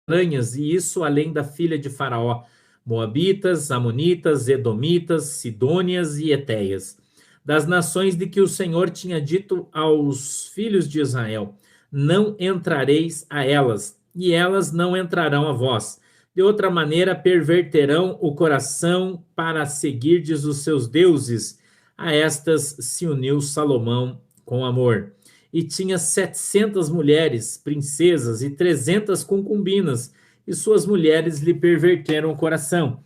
entranhas, e isso além da filha de Faraó, Moabitas, Amonitas, Edomitas, Sidônias e Etéias, das nações de que o Senhor tinha dito aos filhos de Israel: não entrareis a elas, e elas não entrarão a vós. De outra maneira, perverterão o coração para seguirdes os seus deuses. A estas se uniu Salomão com amor. E tinha 700 mulheres, princesas, e 300 concubinas, e suas mulheres lhe perverteram o coração.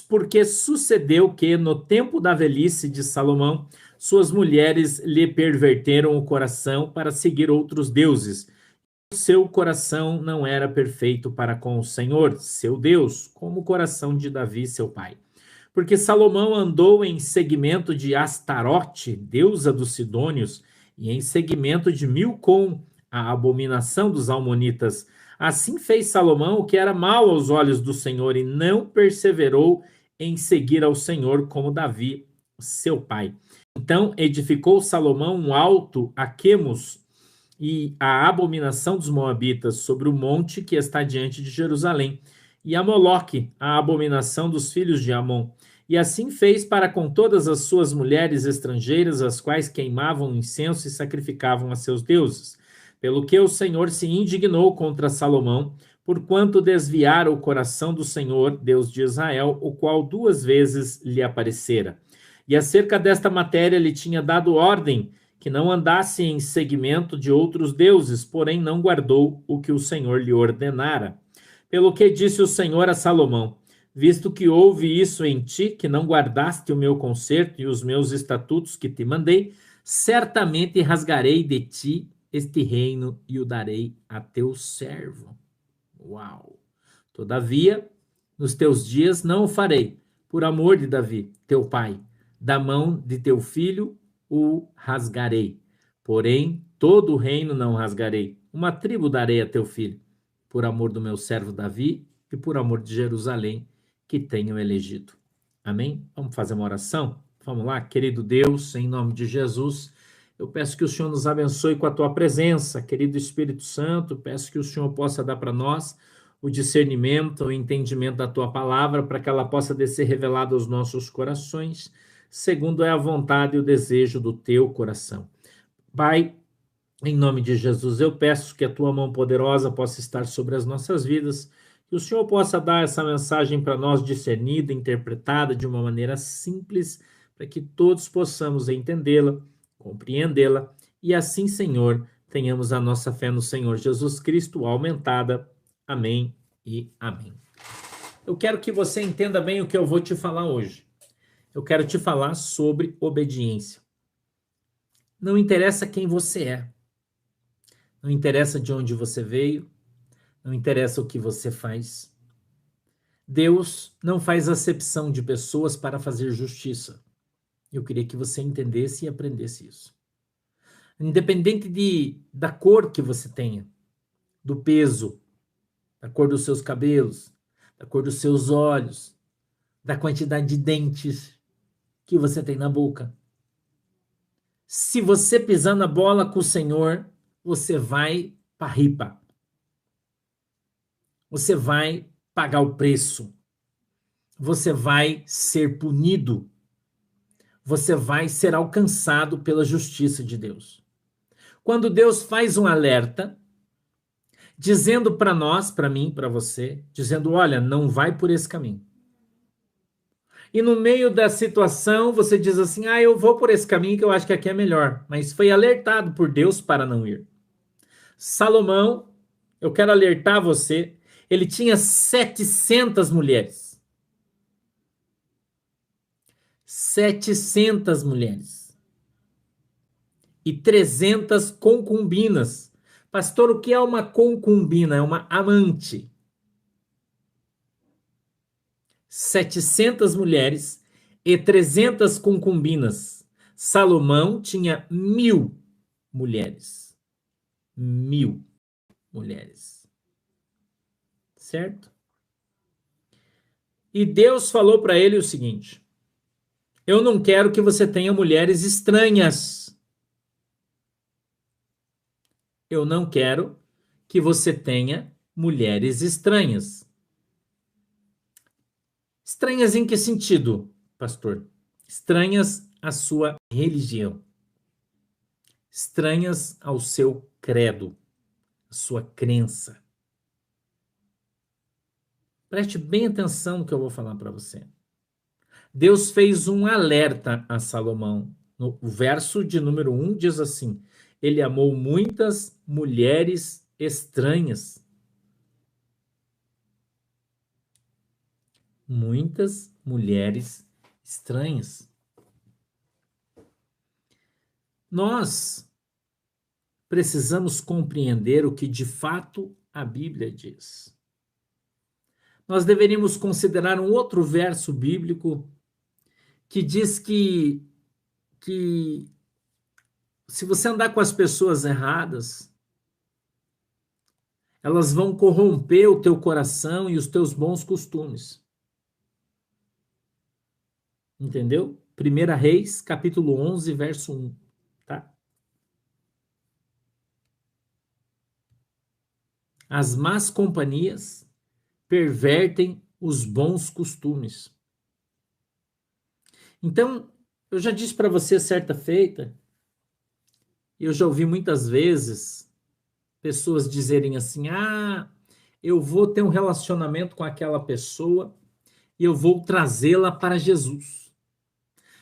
Porque sucedeu que, no tempo da velhice de Salomão, suas mulheres lhe perverteram o coração para seguir outros deuses. Seu coração não era perfeito para com o Senhor, seu Deus, como o coração de Davi, seu pai. Porque Salomão andou em seguimento de Astarote, deusa dos Sidônios, e em seguimento de Milcom, a abominação dos Almonitas. Assim fez Salomão o que era mal aos olhos do Senhor, e não perseverou em seguir ao Senhor como Davi, seu pai. Então edificou Salomão um alto a Quemos e a abominação dos Moabitas sobre o monte que está diante de Jerusalém, e a Moloque, a abominação dos filhos de Amon. E assim fez para com todas as suas mulheres estrangeiras, as quais queimavam incenso e sacrificavam a seus deuses. Pelo que o Senhor se indignou contra Salomão, porquanto desviara o coração do Senhor, Deus de Israel, o qual 2 vezes lhe aparecera. E acerca desta matéria lhe tinha dado ordem que não andasse em seguimento de outros deuses, porém não guardou o que o Senhor lhe ordenara. Pelo que disse o Senhor a Salomão: visto que houve isso em ti, que não guardaste o meu concerto e os meus estatutos que te mandei, certamente rasgarei de ti este reino e o darei a teu servo. Uau! Todavia, nos teus dias não o farei, por amor de Davi, teu pai. Da mão de teu filho o rasgarei. Porém, todo o reino não rasgarei. Uma tribo darei a teu filho, por amor do meu servo Davi e por amor de Jerusalém, que tenho elegido. Amém? Vamos fazer uma oração? Vamos lá, querido Deus, em nome de Jesus, eu peço que o Senhor nos abençoe com a tua presença, querido Espírito Santo, peço que o Senhor possa dar para nós o discernimento, o entendimento da tua palavra, para que ela possa descer revelada aos nossos corações, segundo é a vontade e o desejo do teu coração. Pai, em nome de Jesus, eu peço que a tua mão poderosa possa estar sobre as nossas vidas, que o Senhor possa dar essa mensagem para nós discernida, interpretada de uma maneira simples, para que todos possamos entendê-la, compreendê-la, e assim, Senhor, tenhamos a nossa fé no Senhor Jesus Cristo aumentada. Amém e amém. Eu quero que você entenda bem o que eu vou te falar hoje. Eu quero te falar sobre obediência. Não interessa quem você é. Não interessa de onde você veio. Não interessa o que você faz. Deus não faz acepção de pessoas para fazer justiça. Eu queria que você entendesse e aprendesse isso. Independente da cor que você tenha, do peso, da cor dos seus cabelos, da cor dos seus olhos, da quantidade de dentes que você tem na boca. Se você pisar na bola com o Senhor, você vai para a ripa. Você vai pagar o preço. Você vai ser punido. Você vai ser alcançado pela justiça de Deus. Quando Deus faz um alerta, dizendo para nós, para mim, para você, dizendo, olha, não vai por esse caminho. E no meio da situação, você diz assim, eu vou por esse caminho que eu acho que aqui é melhor. Mas foi alertado por Deus para não ir. Salomão, eu quero alertar você, ele tinha 700 mulheres. 700 mulheres. E 300 concubinas. Pastor, o que é uma concubina? É uma amante. 700 mulheres e 300 concubinas. Salomão tinha 1000 mulheres. 1000 mulheres. Certo? E Deus falou para ele o seguinte: eu não quero que você tenha mulheres estranhas. Eu não quero que você tenha mulheres estranhas. Estranhas em que sentido, pastor? Estranhas à sua religião. Estranhas ao seu credo, à sua crença. Preste bem atenção no que eu vou falar para você. Deus fez um alerta a Salomão. No verso de número 1 diz assim: ele amou muitas mulheres estranhas. Muitas mulheres estranhas. Nós precisamos compreender o que de fato a Bíblia diz. Nós deveríamos considerar um outro verso bíblico que diz que se você andar com as pessoas erradas, elas vão corromper o teu coração e os teus bons costumes. Entendeu? 1 Reis, capítulo 11, verso 1. Tá? As más companhias pervertem os bons costumes. Então, eu já disse para você certa feita, eu já ouvi muitas vezes pessoas dizerem assim: eu vou ter um relacionamento com aquela pessoa e eu vou trazê-la para Jesus.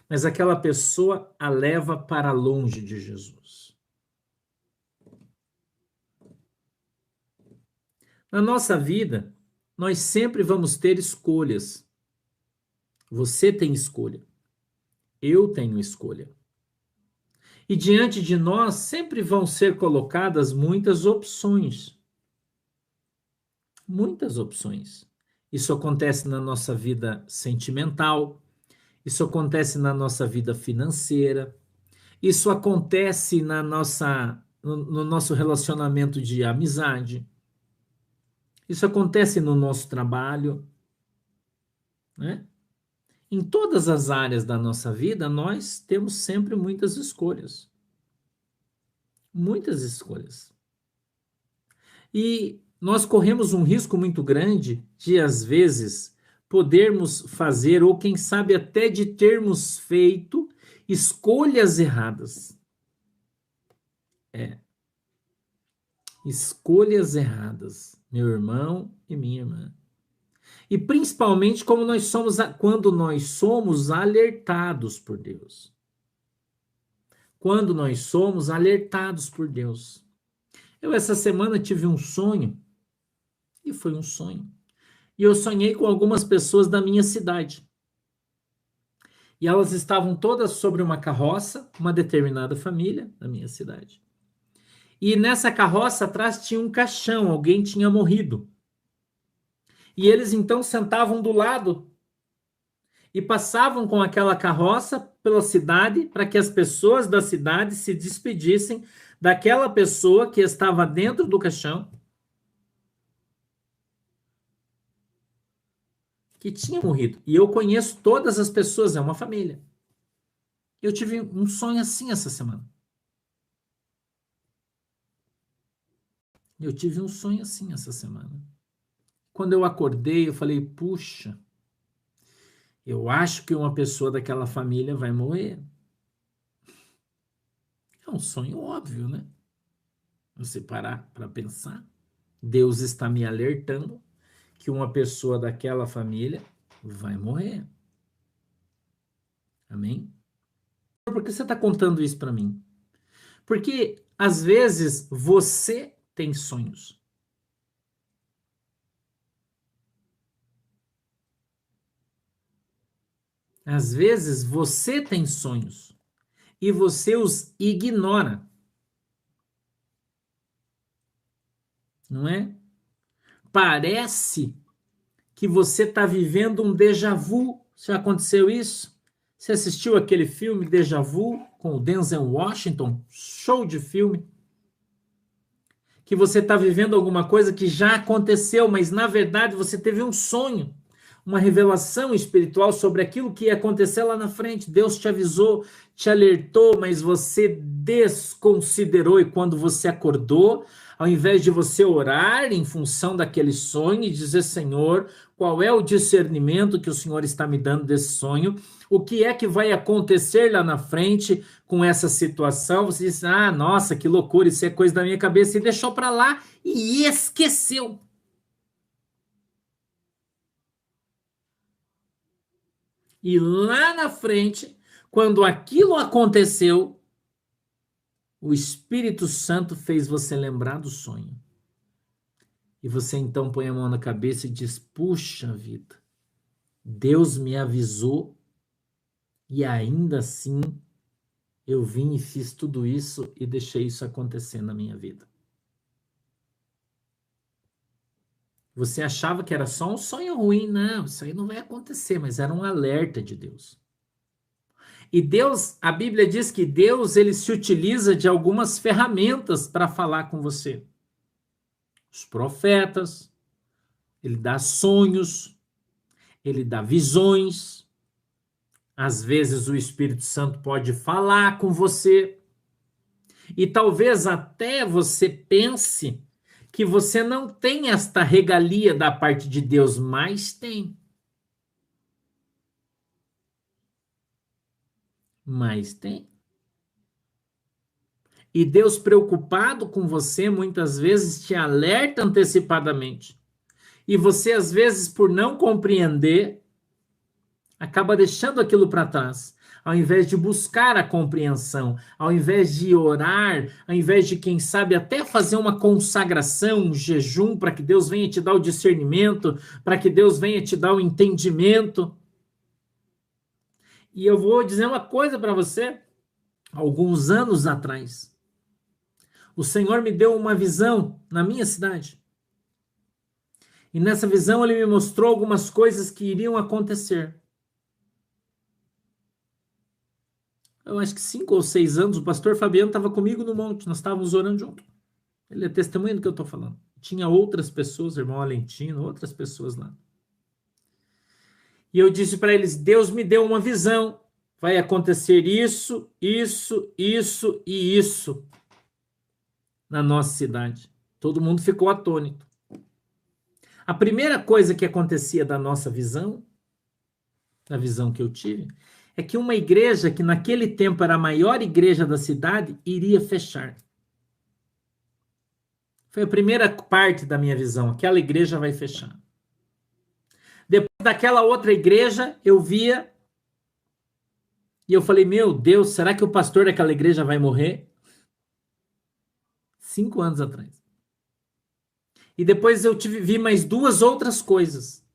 Mas aquela pessoa a leva para longe de Jesus. Na nossa vida, nós sempre vamos ter escolhas. Você tem escolha. Eu tenho escolha. E diante de nós sempre vão ser colocadas muitas opções. Muitas opções. Isso acontece na nossa vida sentimental, isso acontece na nossa vida financeira, isso acontece no nosso relacionamento de amizade, isso acontece no nosso trabalho, né? Em todas as áreas da nossa vida, nós temos sempre muitas escolhas. Muitas escolhas. E nós corremos um risco muito grande de, às vezes, podermos fazer, ou quem sabe até de termos feito, escolhas erradas. Escolhas erradas, meu irmão e minha irmã. E principalmente quando nós somos alertados por Deus. Quando nós somos alertados por Deus. Eu essa semana tive um sonho, e foi um sonho. E eu sonhei com algumas pessoas da minha cidade. E elas estavam todas sobre uma carroça, uma determinada família da minha cidade. E nessa carroça atrás tinha um caixão, alguém tinha morrido. E eles então sentavam do lado e passavam com aquela carroça pela cidade para que as pessoas da cidade se despedissem daquela pessoa que estava dentro do caixão, que tinha morrido. E eu conheço todas as pessoas, é uma família. Eu tive um sonho assim essa semana. Quando eu acordei, eu falei: puxa, eu acho que uma pessoa daquela família vai morrer. É um sonho óbvio, né? Você parar para pensar. Deus está me alertando que uma pessoa daquela família vai morrer. Amém? Por que você está contando isso para mim? Porque, às vezes, você tem sonhos. Às vezes, você tem sonhos e você os ignora. Não é? Parece que você está vivendo um déjà vu. Já aconteceu isso? Você assistiu aquele filme Déjà Vu com o Denzel Washington? Show de filme. Que você está vivendo alguma coisa que já aconteceu, mas na verdade você teve um sonho. uma revelação espiritual sobre aquilo que ia acontecer lá na frente. Deus te avisou, te alertou, mas você desconsiderou, e quando você acordou, ao invés de você orar em função daquele sonho e dizer, Senhor, qual é o discernimento que o Senhor está me dando desse sonho? O que é que vai acontecer lá na frente com essa situação? Você disse, ah, nossa, que loucura, isso é coisa da minha cabeça, e deixou para lá e esqueceu. E lá na frente, quando aquilo aconteceu, o Espírito Santo fez você lembrar do sonho. E você então põe a mão na cabeça e diz, puxa vida, Deus me avisou e ainda assim eu vim e fiz tudo isso e deixei isso acontecer na minha vida. Você achava que era só um sonho ruim? Não, isso aí não vai acontecer, mas era um alerta de Deus. E Deus, a Bíblia diz que Deus, ele se utiliza de algumas ferramentas para falar com você. Os profetas, ele dá sonhos, ele dá visões. Às vezes o Espírito Santo pode falar com você. E talvez até você pense que você não tem esta regalia da parte de Deus, mas tem. Mas tem. E Deus, preocupado com você, muitas vezes te alerta antecipadamente. E você, às vezes, por não compreender, acaba deixando aquilo para trás. Ao invés de buscar a compreensão, ao invés de orar, ao invés de, quem sabe, até fazer uma consagração, um jejum, para que Deus venha te dar o discernimento, para que Deus venha te dar o entendimento. E eu vou dizer uma coisa para você. Alguns anos atrás, o Senhor me deu uma visão na minha cidade. E nessa visão ele me mostrou algumas coisas que iriam acontecer. Eu acho que 5 ou 6 anos, o pastor Fabiano estava comigo no monte, nós estávamos orando junto. Ele é testemunha do que eu estou falando. Tinha outras pessoas, irmão Alentino, outras pessoas lá. E eu disse para eles, Deus me deu uma visão, vai acontecer isso, isso, isso e isso na nossa cidade. Todo mundo ficou atônito. A primeira coisa que acontecia da nossa visão, da visão que eu tive, é que uma igreja que naquele tempo era a maior igreja da cidade iria fechar. Foi a primeira parte da minha visão, aquela igreja vai fechar. Depois daquela outra igreja, eu via e eu falei, meu Deus, será que o pastor daquela igreja vai morrer? 5 anos atrás. E depois eu vi mais 2 outras coisas.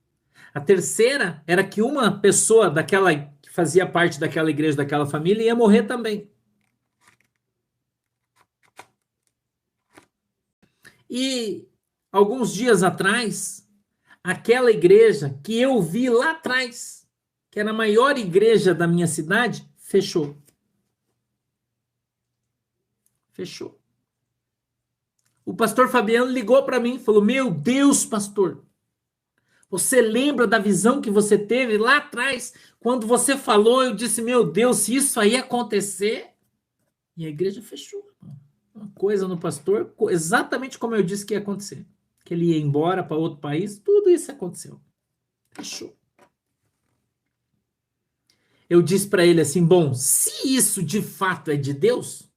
A terceira era que uma pessoa daquela que fazia parte daquela igreja, daquela família, ia morrer também. E alguns dias atrás, aquela igreja que eu vi lá atrás, que era a maior igreja da minha cidade, fechou. Fechou. O pastor Fabiano ligou para mim e falou, meu Deus, pastor, você lembra da visão que você teve lá atrás? Quando você falou, eu disse, meu Deus, se isso aí acontecer... E a igreja fechou. Uma coisa no pastor, exatamente como eu disse que ia acontecer. Que ele ia embora para outro país, tudo isso aconteceu. Fechou. Eu disse para ele assim, bom, se isso de fato é de Deus,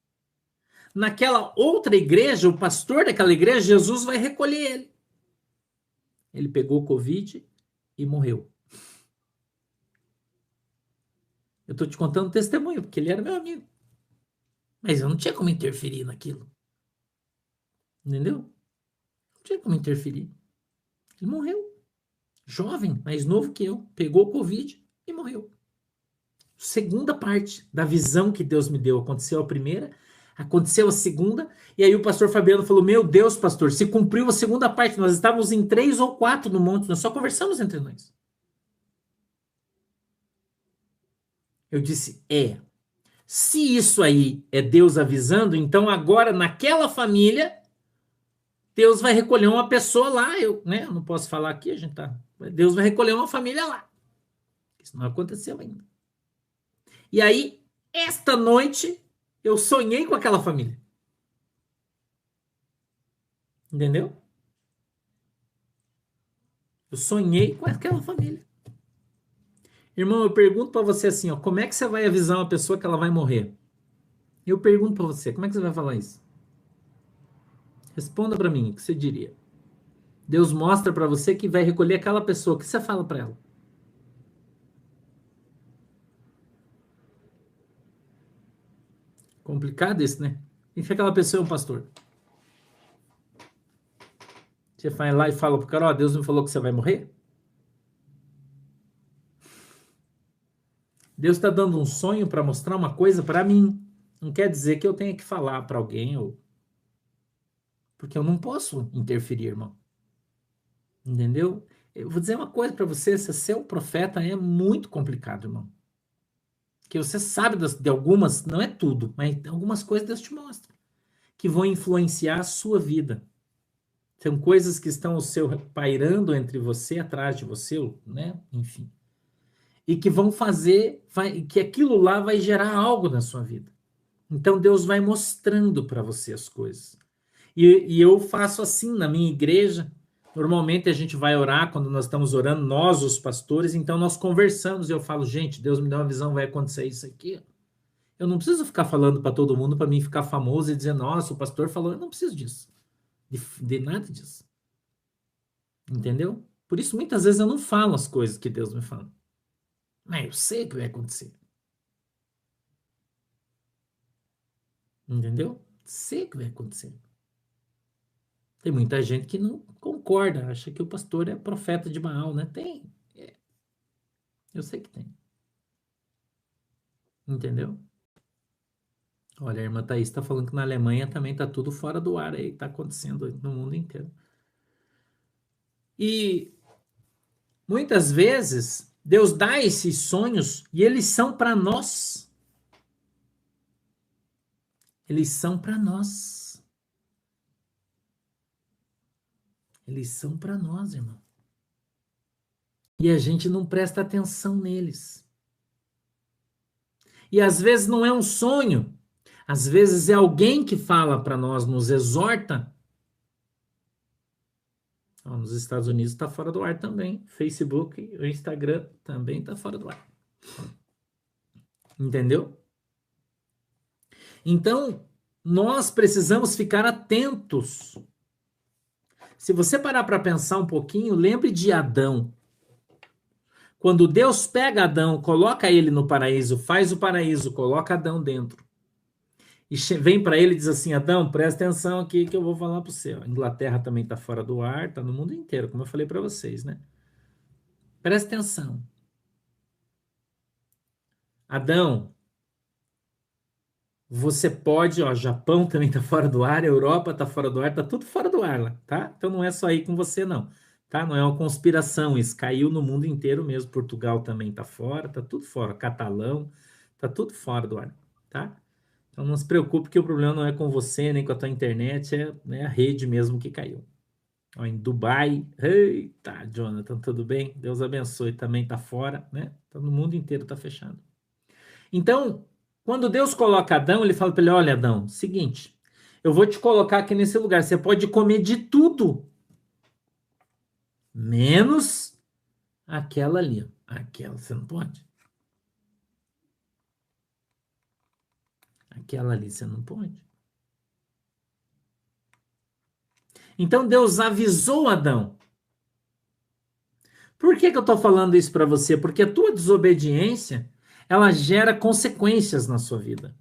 naquela outra igreja, o pastor daquela igreja, Jesus vai recolher ele. Ele pegou Covid e morreu. Eu estou te contando um testemunho, porque ele era meu amigo. Mas eu não tinha como interferir naquilo. Entendeu? Não tinha como interferir. Ele morreu. Jovem, mais novo que eu. Pegou Covid e morreu. Segunda parte da visão que Deus me deu. Aconteceu a primeira, aconteceu a segunda, e aí o pastor Fabiano falou, meu Deus, pastor, se cumpriu a segunda parte. Nós estávamos em 3 ou 4 no monte, nós só conversamos entre nós. Eu disse, se isso aí é Deus avisando, então agora naquela família, Deus vai recolher uma pessoa lá. Eu não posso falar aqui, a gente tá Deus vai recolher uma família lá. Isso não aconteceu ainda. E aí, esta noite, eu sonhei com aquela família. Entendeu? Eu sonhei com aquela família. Irmão, eu pergunto para você assim, ó, como é que você vai avisar uma pessoa que ela vai morrer? Eu pergunto para você, como é que você vai falar isso? Responda para mim, o que você diria? Deus mostra para você que vai recolher aquela pessoa, o que você fala para ela? Complicado isso, né? E se aquela pessoa é um pastor? Você vai lá e fala pro cara, ó, Deus me falou que você vai morrer? Deus está dando um sonho para mostrar uma coisa para mim. Não quer dizer que eu tenha que falar para alguém, ou... porque eu não posso interferir, irmão. Entendeu? Eu vou dizer uma coisa para você, ser um profeta é muito complicado, irmão. Que você sabe de algumas, não é tudo, mas algumas coisas Deus te mostra, que vão influenciar a sua vida. São coisas que estão o seu pairando entre você, atrás de você, né? Enfim. E que vão fazer, que aquilo lá vai gerar algo na sua vida. Então Deus vai mostrando para você as coisas. E eu faço assim na minha igreja. Normalmente a gente vai orar quando nós estamos orando, nós, os pastores, então nós conversamos. E eu falo, gente, Deus me deu uma visão, vai acontecer isso aqui. Eu não preciso ficar falando para todo mundo para mim ficar famoso e dizer, nossa, o pastor falou. Eu não preciso disso, de nada disso. Entendeu? Por isso, muitas vezes eu não falo as coisas que Deus me fala. Mas eu sei o que vai acontecer. Entendeu? Sei o que vai acontecer. Tem muita gente que não concorda, acha que o pastor é profeta de Baal, né? Tem. É, eu sei que tem. Entendeu? Olha, a irmã Thaís está falando que na Alemanha também está tudo fora do ar aí, está acontecendo no mundo inteiro. E muitas vezes Deus dá esses sonhos e eles são para nós. Eles são para nós. Eles são para nós, irmão. E a gente não presta atenção neles. E às vezes não é um sonho, às vezes é alguém que fala para nós, nos exorta. Ó, nos Estados Unidos está fora do ar também. Facebook, o Instagram também está fora do ar. Entendeu? Então, nós precisamos ficar atentos. Se você parar para pensar um pouquinho, lembre de Adão. Quando Deus pega Adão, coloca ele no paraíso, faz o paraíso, coloca Adão dentro. E vem para ele e diz assim, Adão, presta atenção aqui que eu vou falar para você. A Inglaterra também está fora do ar, está no mundo inteiro, como eu falei para vocês, né? Presta atenção. Adão, você pode, ó, Japão também está fora do ar, Europa está fora do ar, está tudo fora do ar lá, tá? Então não é só aí com você não, tá? Não é uma conspiração, isso caiu no mundo inteiro mesmo. Portugal também está fora, está tudo fora. Catalão, está tudo fora do ar, tá? Então não se preocupe que o problema não é com você, nem com a tua internet, é, né, a rede mesmo que caiu. Ó, em Dubai, eita, Jonathan, tudo bem? Deus abençoe, também tá fora, né? Então, no mundo inteiro tá fechado. Então, quando Deus coloca Adão, ele fala para ele, olha, Adão, seguinte, eu vou te colocar aqui nesse lugar, você pode comer de tudo, menos aquela ali, ó. Aquela você não pode. Aquela ali você não pode. Então Deus avisou Adão. Por que eu estou falando isso para você? Porque a tua desobediência, ela gera consequências na sua vida.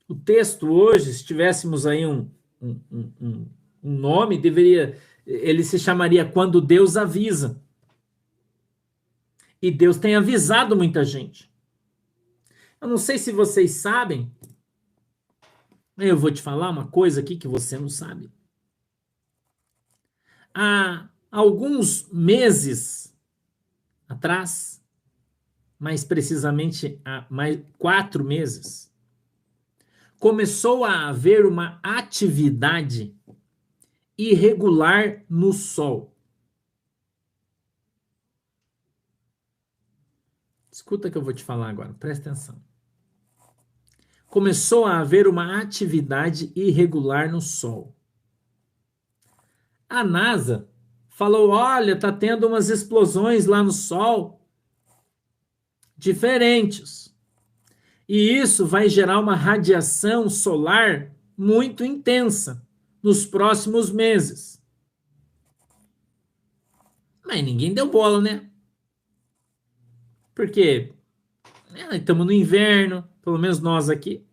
O texto hoje, se tivéssemos aí um nome, ele se chamaria Quando Deus Avisa. E Deus tem avisado muita gente. Eu não sei se vocês sabem, eu vou te falar uma coisa aqui que você não sabe. Há alguns meses atrás, mais precisamente há mais 4 meses, começou a haver uma atividade irregular no Sol. Escuta o que eu vou te falar agora, presta atenção. Começou a haver uma atividade irregular no Sol. A NASA falou: olha, tá tendo umas explosões lá no Sol diferentes. E isso vai gerar uma radiação solar muito intensa nos próximos meses. Mas ninguém deu bola, né? Porque estamos no inverno, pelo menos nós aqui.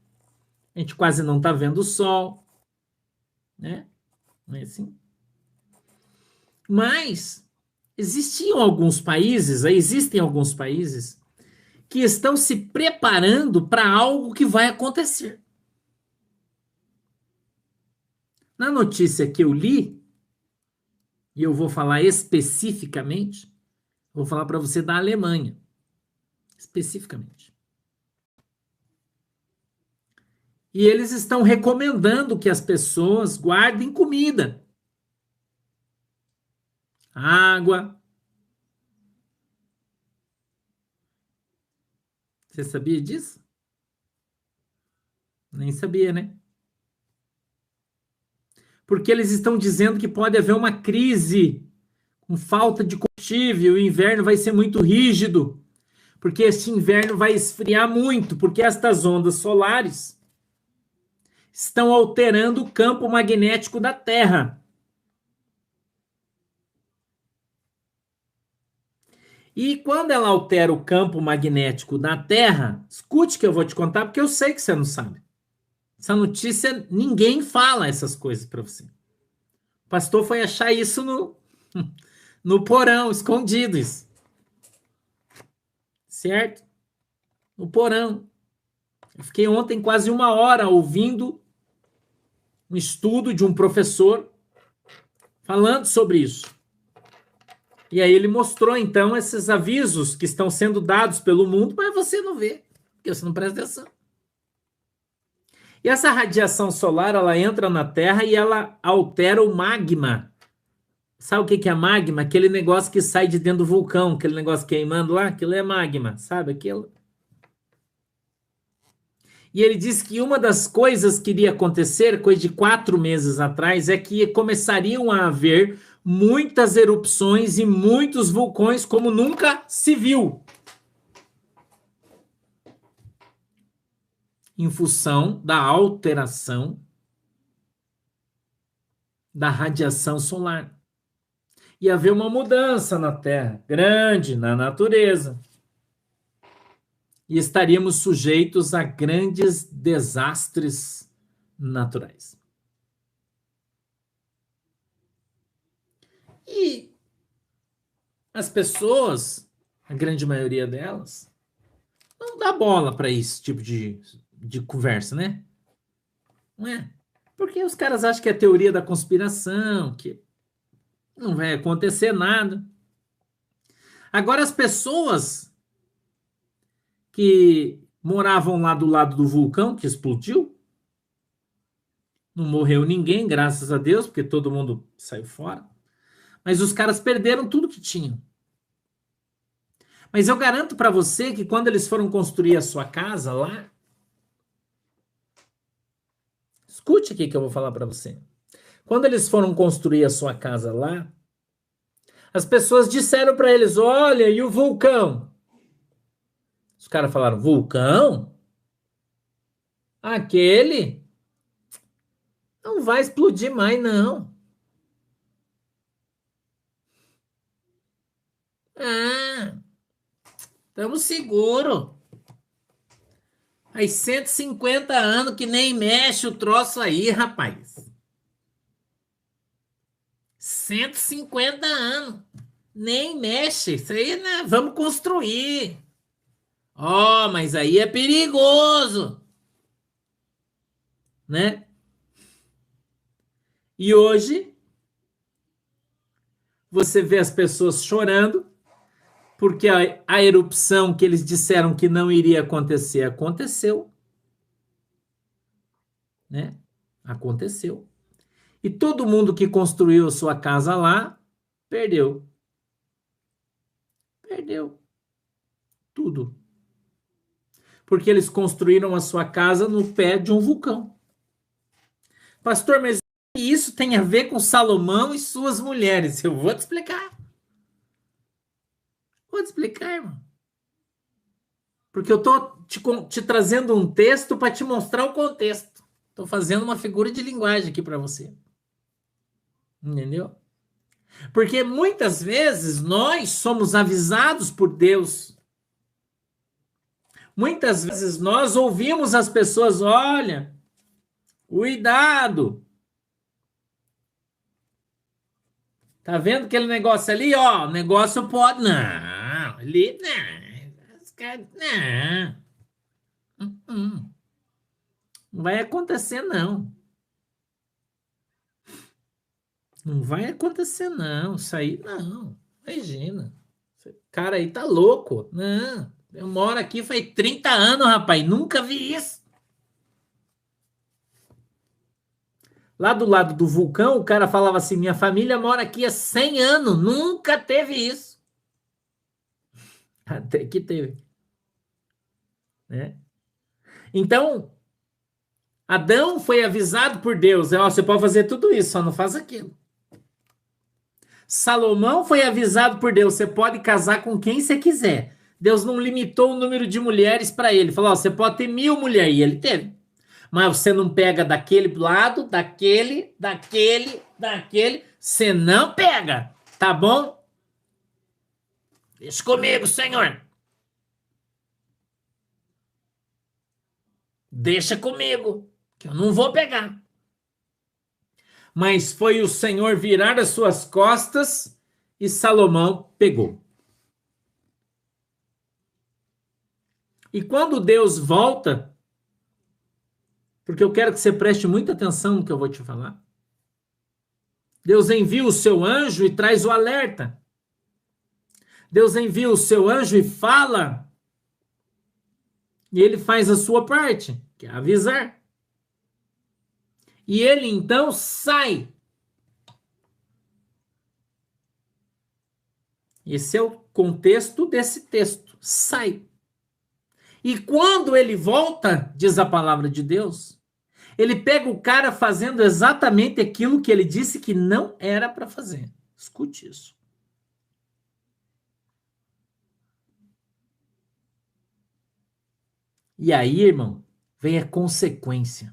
A gente quase não está vendo o sol, né? Não é assim? Mas existem alguns países que estão se preparando para algo que vai acontecer. Na notícia que eu li, e eu vou falar especificamente, vou falar para você da Alemanha, especificamente. E eles estão recomendando que as pessoas guardem comida, água. Você sabia disso? Nem sabia, né? Porque eles estão dizendo que pode haver uma crise com falta de combustível, o inverno vai ser muito rígido, porque este inverno vai esfriar muito, porque estas ondas solares estão alterando o campo magnético da Terra. E quando ela altera o campo magnético da Terra, escute que eu vou te contar, porque eu sei que você não sabe. Essa notícia, ninguém fala essas coisas para você. O pastor foi achar isso no porão, escondido isso. Certo? No porão. Eu fiquei ontem quase 1 hora ouvindo um estudo de um professor falando sobre isso. E aí ele mostrou, então, esses avisos que estão sendo dados pelo mundo, mas você não vê, porque você não presta atenção. E essa radiação solar, ela entra na Terra e ela altera o magma. Sabe o que é magma? Aquele negócio que sai de dentro do vulcão, aquele negócio queimando lá, aquilo é magma, sabe aquilo? E ele disse que uma das coisas que iria acontecer, coisa de 4 meses atrás, é que começariam a haver muitas erupções e muitos vulcões como nunca se viu. Em função da alteração da radiação solar. E haver uma mudança na Terra, grande, na natureza. E estaríamos sujeitos a grandes desastres naturais. E as pessoas, a grande maioria delas, não dá bola para esse tipo de conversa, né? Não é? Porque os caras acham que é teoria da conspiração, que não vai acontecer nada. Agora, as pessoas que moravam lá do lado do vulcão que explodiu, não morreu ninguém, graças a Deus, porque todo mundo saiu fora. Mas os caras perderam tudo que tinham. Mas eu garanto para você que quando eles foram construir a sua casa lá, escute aqui que eu vou falar para você. Quando eles foram construir a sua casa lá, as pessoas disseram para eles: olha, e o vulcão? Os caras falaram: vulcão? Aquele? Não vai explodir mais, não. Ah, estamos seguros. Aí 150 anos que nem mexe o troço aí, rapaz. 150 anos. Nem mexe. Isso aí, né? Vamos construir. Ó, mas aí é perigoso. Né? E hoje, você vê as pessoas chorando porque a erupção que eles disseram que não iria acontecer, aconteceu. Né? Aconteceu. E todo mundo que construiu sua casa lá, perdeu. Perdeu. Tudo. Porque eles construíram a sua casa no pé de um vulcão. Pastor, mas isso tem a ver com Salomão e suas mulheres? Eu vou te explicar. Vou te explicar, irmão. Porque eu estou te trazendo um texto para te mostrar o contexto. Estou fazendo uma figura de linguagem aqui para você. Entendeu? Porque muitas vezes nós somos avisados por Deus. Muitas vezes nós ouvimos as pessoas, olha, cuidado. Tá vendo aquele negócio ali, ó? O negócio pode... Não, ali não. Não. Não vai acontecer, não. Não vai acontecer, não. Isso aí, não. Imagina. Esse cara aí tá louco. Não. Eu moro aqui faz 30 anos, rapaz. Nunca vi isso. Lá do lado do vulcão, o cara falava assim, minha família mora aqui há 100 anos. Nunca teve isso. Até que teve. Né? Então, Adão foi avisado por Deus. Ó, você pode fazer tudo isso, só não faz aquilo. Salomão foi avisado por Deus. Você pode casar com quem você quiser. Deus não limitou o número de mulheres para ele. Falou, ó, você pode ter 1000 mulheres. E ele teve. Mas você não pega daquele lado, daquele. Você não pega. Tá bom? Deixa comigo, Senhor. Deixa comigo, que eu não vou pegar. Mas foi o Senhor virar as suas costas e Salomão pegou. E quando Deus volta, porque eu quero que você preste muita atenção no que eu vou te falar, Deus envia o seu anjo e traz o alerta. Deus envia o seu anjo e fala, e ele faz a sua parte, que é avisar. E ele então sai. Esse é o contexto desse texto. Sai. E quando ele volta, diz a palavra de Deus, ele pega o cara fazendo exatamente aquilo que ele disse que não era para fazer. Escute isso. E aí, irmão, vem a consequência.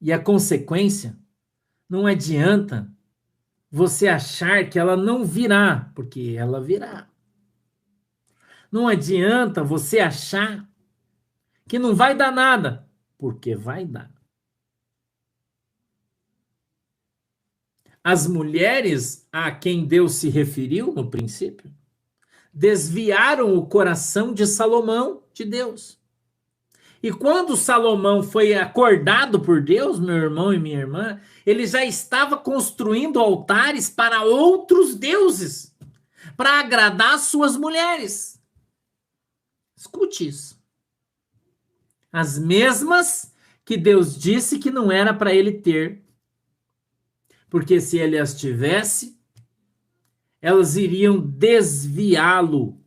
E a consequência, não adianta você achar que ela não virá, porque ela virá. Não adianta você achar que não vai dar nada, porque vai dar. As mulheres a quem Deus se referiu no princípio, desviaram o coração de Salomão de Deus. E quando Salomão foi acordado por Deus, meu irmão e minha irmã, ele já estava construindo altares para outros deuses, para agradar suas mulheres. Escute isso. As mesmas que Deus disse que não era para ele ter. Porque se ele as tivesse, elas iriam desviá-lo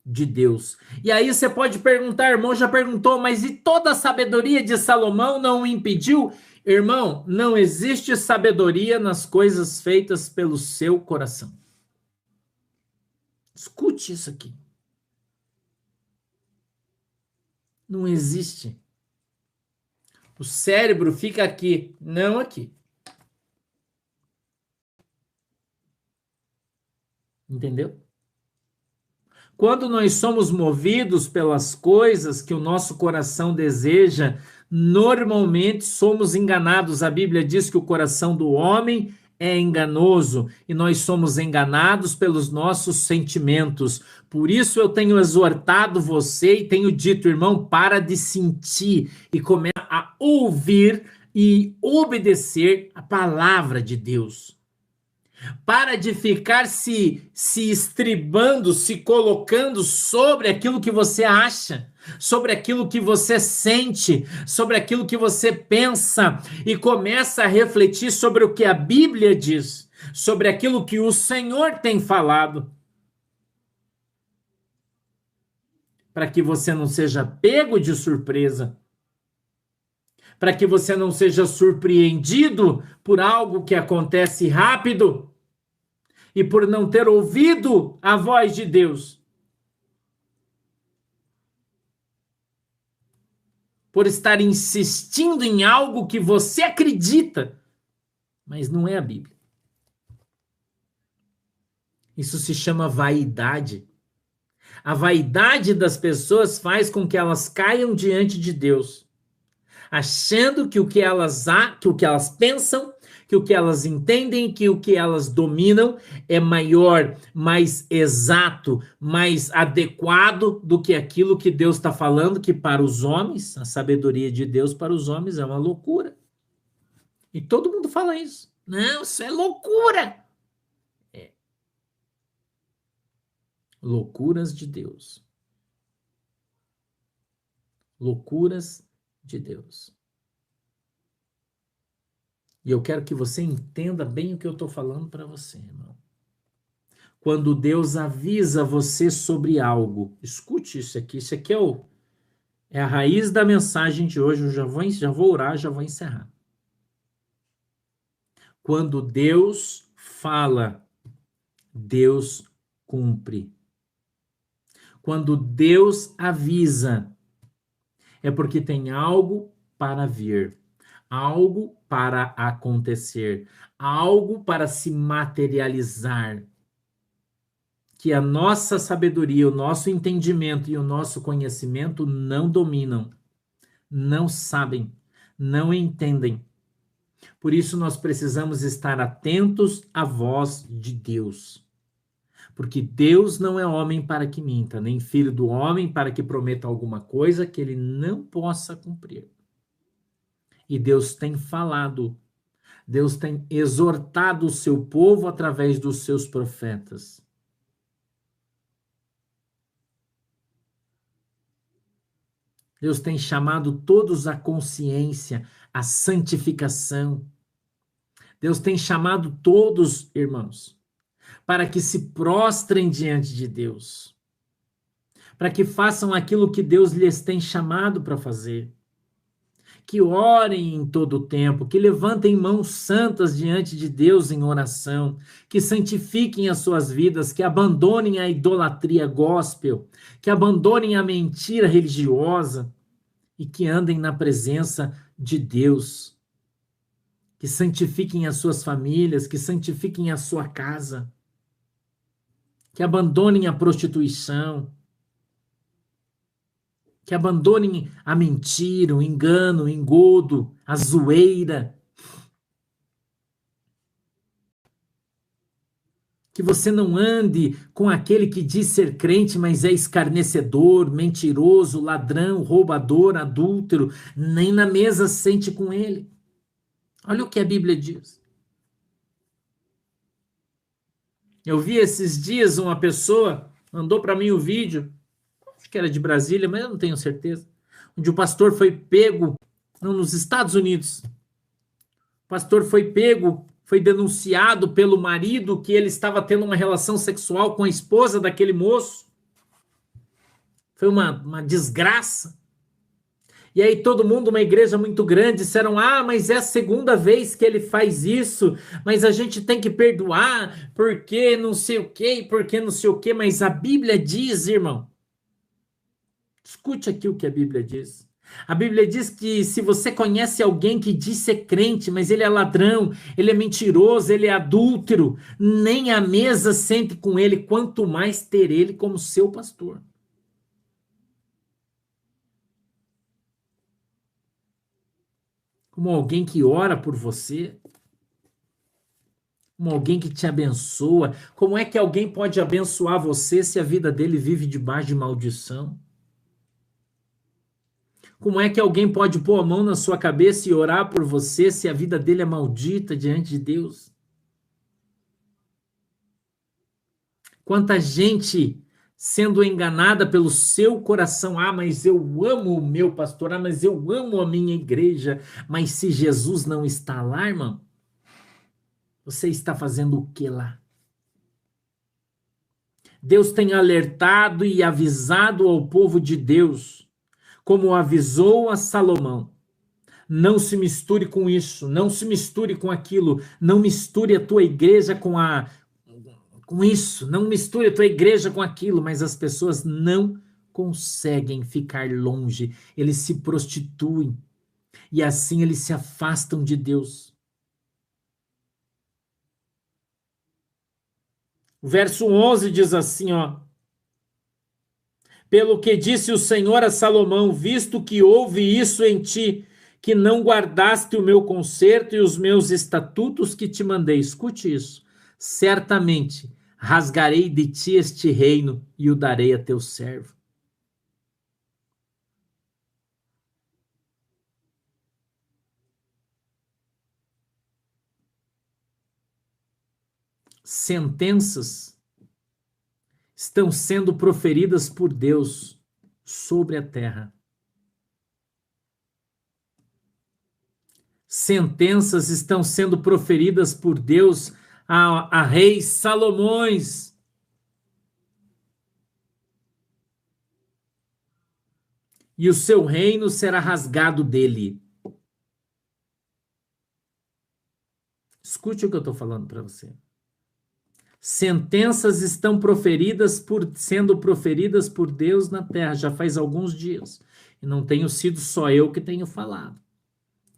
de Deus. E aí você pode perguntar, irmão, já perguntou, mas e toda a sabedoria de Salomão não o impediu? Irmão, não existe sabedoria nas coisas feitas pelo seu coração. Escute isso aqui. Não existe. O cérebro fica aqui, não aqui. Entendeu? Quando nós somos movidos pelas coisas que o nosso coração deseja, normalmente somos enganados. A Bíblia diz que o coração do homem é enganoso e nós somos enganados pelos nossos sentimentos. Por isso eu tenho exortado você e tenho dito, irmão, para de sentir e começa a ouvir e obedecer a palavra de Deus. Para de ficar se estribando, se colocando sobre aquilo que você acha, sobre aquilo que você sente, sobre aquilo que você pensa e começa a refletir sobre o que a Bíblia diz, sobre aquilo que o Senhor tem falado. para que você não seja pego de surpresa, para que você não seja surpreendido por algo que acontece rápido e por não ter ouvido a voz de Deus, por estar insistindo em algo que você acredita, mas não é a Bíblia. Isso se chama vaidade. A vaidade das pessoas faz com que elas caiam diante de Deus, achando que o que elas pensam, que o que elas entendem, que o que elas dominam é maior, mais exato, mais adequado do que aquilo que Deus está falando, que para os homens, a sabedoria de Deus para os homens é uma loucura. E todo mundo fala isso. Não, isso é loucura. É. Loucuras de Deus. Loucuras de Deus. E eu quero que você entenda bem o que eu estou falando para você, irmão. Quando Deus avisa você sobre algo, escute isso aqui é a raiz da mensagem de hoje, eu já vou orar, já vou encerrar. Quando Deus fala, Deus cumpre. Quando Deus avisa, é porque tem algo para vir, algo para acontecer, algo para se materializar. Que a nossa sabedoria, o nosso entendimento e o nosso conhecimento não dominam, não sabem, não entendem. Por isso nós precisamos estar atentos à voz de Deus. Porque Deus não é homem para que minta, nem filho do homem para que prometa alguma coisa que ele não possa cumprir. E Deus tem falado, Deus tem exortado o seu povo através dos seus profetas. Deus tem chamado todos à consciência, à santificação. Deus tem chamado todos, irmãos, para que se prostrem diante de Deus, para que façam aquilo que Deus lhes tem chamado para fazer, que orem em todo o tempo, que levantem mãos santas diante de Deus em oração, que santifiquem as suas vidas, que abandonem a idolatria gospel, que abandonem a mentira religiosa e que andem na presença de Deus, que santifiquem as suas famílias, que santifiquem a sua casa, que abandonem a prostituição, que abandonem a mentira, o engano, o engodo, a zoeira. Que você não ande com aquele que diz ser crente, mas é escarnecedor, mentiroso, ladrão, roubador, adúltero, nem na mesa sente com ele. Olha o que a Bíblia diz. Eu vi esses dias uma pessoa, mandou para mim o vídeo, acho que era de Brasília, mas eu não tenho certeza, onde o pastor foi pego, nos Estados Unidos. O pastor foi pego, foi denunciado pelo marido que ele estava tendo uma relação sexual com a esposa daquele moço. Foi uma desgraça. E aí todo mundo, uma igreja muito grande, disseram, mas é a segunda vez que ele faz isso, mas a gente tem que perdoar, porque não sei o quê, porque não sei o quê, mas a Bíblia diz, irmão, escute aqui o que a Bíblia diz. A Bíblia diz que se você conhece alguém que diz ser crente, mas ele é ladrão, ele é mentiroso, ele é adúltero, nem à mesa sente com ele, quanto mais ter ele como seu pastor. Como alguém que ora por você, como alguém que te abençoa. Como é que alguém pode abençoar você se a vida dele vive debaixo de maldição? Como é que alguém pode pôr a mão na sua cabeça e orar por você se a vida dele é maldita diante de Deus? Quanta gente sendo enganada pelo seu coração. Mas eu amo o meu pastor, mas eu amo a minha igreja. Mas se Jesus não está lá, irmão, você está fazendo o que lá? Deus tem alertado e avisado ao povo de Deus, como avisou a Salomão. Não se misture com isso, não se misture com aquilo, não misture a tua igreja com isso, não misture a tua igreja com aquilo, mas as pessoas não conseguem ficar longe, eles se prostituem e assim eles se afastam de Deus. O verso 11 diz assim, ó: pelo que disse o Senhor a Salomão, visto que houve isso em ti, que não guardaste o meu conserto e os meus estatutos que te mandei. Escute isso. Certamente rasgarei de ti este reino e o darei a teu servo. Sentenças estão sendo proferidas por Deus sobre a terra. Sentenças estão sendo proferidas por Deus a reis Salomões. E o seu reino será rasgado dele. Escute o que eu estou falando para você. Sentenças estão sendo proferidas por Deus na terra já faz alguns dias. E não tenho sido só eu que tenho falado.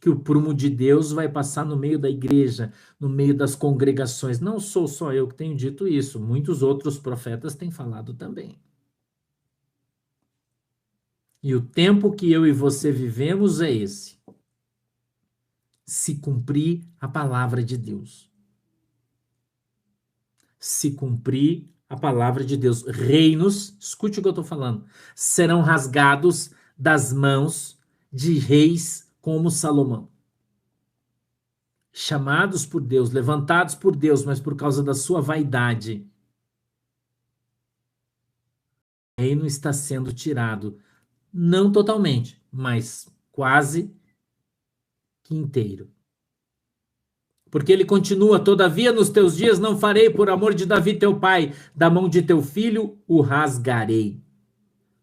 Que o prumo de Deus vai passar no meio da igreja, no meio das congregações. Não sou só eu que tenho dito isso. Muitos outros profetas têm falado também. E o tempo que eu e você vivemos é esse. Se cumprir a palavra de Deus. Se cumprir a palavra de Deus. Reinos, escute o que eu estou falando, serão rasgados das mãos de reis como Salomão. Chamados por Deus, levantados por Deus, mas por causa da sua vaidade. O reino está sendo tirado. Não totalmente, mas quase que inteiro. Porque ele continua, todavia nos teus dias não farei por amor de Davi teu pai, da mão de teu filho o rasgarei.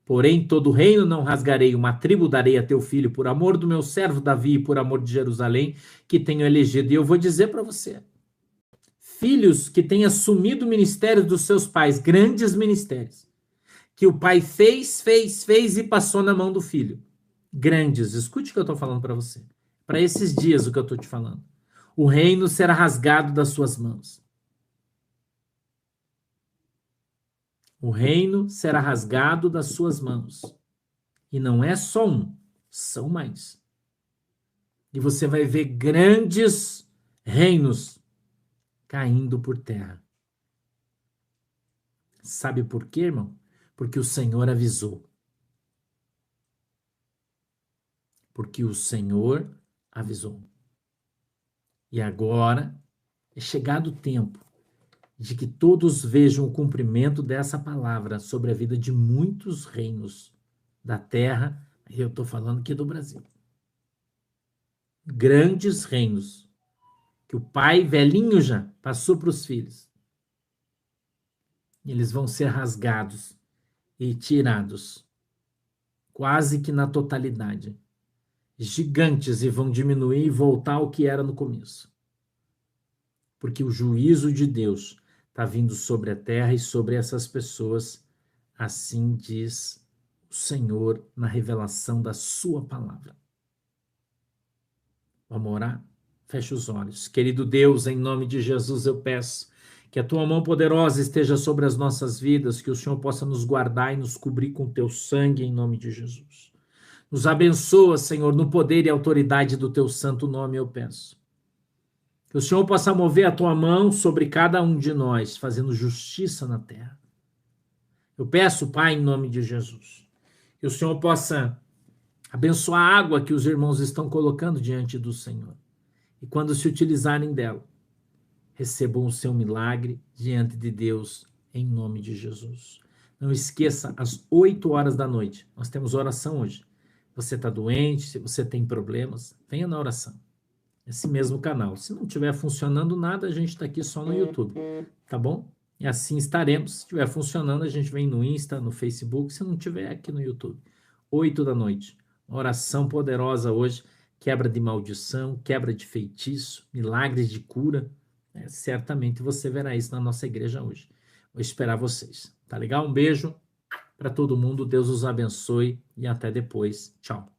Porém todo o reino não rasgarei, uma tribo darei a teu filho, por amor do meu servo Davi e por amor de Jerusalém, que tenho elegido. E eu vou dizer para você, filhos que têm assumido o ministério dos seus pais, grandes ministérios, que o pai fez e passou na mão do filho. Grandes, escute o que eu estou falando para você. Para esses dias o que eu estou te falando. O reino será rasgado das suas mãos. O reino será rasgado das suas mãos. E não é só um, são mais. E você vai ver grandes reinos caindo por terra. Sabe por quê, irmão? Porque o Senhor avisou. Porque o Senhor avisou. E agora é chegado o tempo de que todos vejam o cumprimento dessa palavra sobre a vida de muitos reinos da terra, e eu estou falando aqui do Brasil. Grandes reinos, que o pai, velhinho já, passou para os filhos. Eles vão ser rasgados e tirados, quase que na totalidade. Gigantes, e vão diminuir e voltar ao que era no começo. Porque o juízo de Deus está vindo sobre a terra e sobre essas pessoas, assim diz o Senhor na revelação da sua palavra. Vamos orar? Feche os olhos. Querido Deus, em nome de Jesus eu peço que a tua mão poderosa esteja sobre as nossas vidas, que o Senhor possa nos guardar e nos cobrir com teu sangue em nome de Jesus. Nos abençoa, Senhor, no poder e autoridade do teu santo nome eu peço. Que o Senhor possa mover a tua mão sobre cada um de nós, fazendo justiça na terra. Eu peço, Pai, em nome de Jesus, que o Senhor possa abençoar a água que os irmãos estão colocando diante do Senhor. E quando se utilizarem dela, recebam o seu milagre diante de Deus, em nome de Jesus. Não esqueça, às 8 horas da noite, nós temos oração hoje. Você está doente, se você tem problemas, venha na oração. Esse mesmo canal. Se não estiver funcionando nada, a gente está aqui só no YouTube, tá bom? E assim estaremos. Se estiver funcionando, a gente vem no Insta, no Facebook, se não tiver aqui no YouTube. 8 da noite. Oração poderosa hoje. Quebra de maldição, quebra de feitiço, milagres de cura. Certamente você verá isso na nossa igreja hoje. Vou esperar vocês. Tá legal? Um beijo para todo mundo. Deus os abençoe e até depois. Tchau.